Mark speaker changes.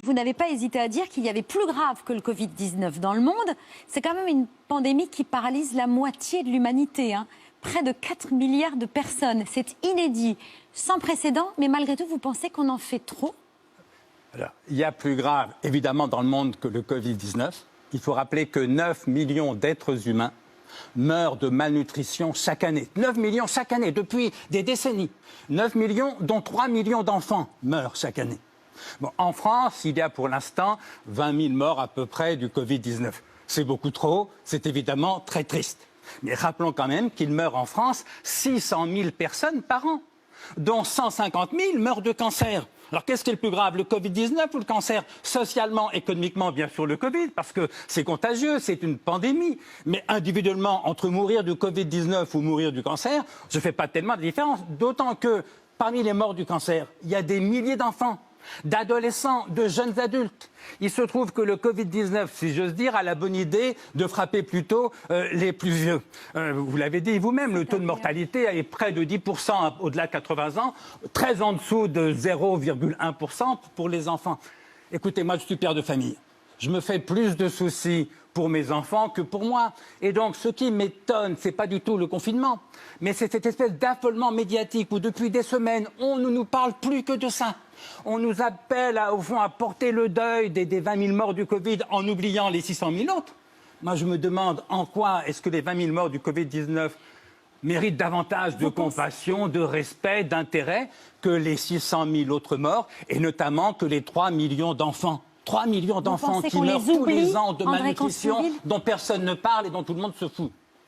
Speaker 1: Vous n'avez pas hésité à dire qu'il y avait plus grave que le Covid-19 dans le monde. C'est quand même une pandémie qui paralyse la moitié de l'humanité, hein. Près de 4 milliards de personnes. C'est inédit, sans précédent, mais malgré tout, vous pensez qu'on en fait trop ?
Speaker 2: Alors, il y a plus grave, évidemment, dans le monde que le Covid-19. Il faut rappeler que 9 millions d'êtres humains meurent de malnutrition chaque année. 9 millions chaque année, depuis des décennies. 9 millions, dont 3 millions d'enfants meurent chaque année. Bon, en France, il y a pour l'instant 20 000 morts à peu près du Covid-19. C'est beaucoup trop, c'est évidemment très triste. Mais rappelons quand même qu'il meurt en France 600 000 personnes par an, dont 150 000 meurent de cancer. Alors qu'est-ce qui est le plus grave, le Covid-19 ou le cancer ? Socialement, économiquement, bien sûr le Covid, parce que c'est contagieux, c'est une pandémie. Mais individuellement, entre mourir du Covid-19 ou mourir du cancer, je ne fais pas tellement de différence. D'autant que parmi les morts du cancer, il y a des milliers d'enfants, d'adolescents, de jeunes adultes. Il se trouve que le Covid-19, si j'ose dire, a la bonne idée de frapper plutôt les plus vieux. Vous l'avez dit vous-même, le taux de mortalité est près de 10% au-delà de 80 ans, très en dessous de 0,1% pour les enfants. Écoutez, moi je suis père de famille. Je me fais plus de soucis pour mes enfants que pour moi. Et donc, ce qui m'étonne, ce n'est pas du tout le confinement, mais c'est cette espèce d'affolement médiatique où depuis des semaines, on ne nous parle plus que de ça. On nous appelle, au fond, à porter le deuil des 20 000 morts du Covid en oubliant les 600 000 autres. Moi, je me demande en quoi est-ce que les 20 000 morts du Covid-19 méritent davantage de compassion, de respect, d'intérêt que les 600 000 autres morts, et notamment que les 3 millions d'enfants. 3 millions d'enfants qui meurent tous les ans de malnutrition, dont personne ne parle et dont tout le monde se fout.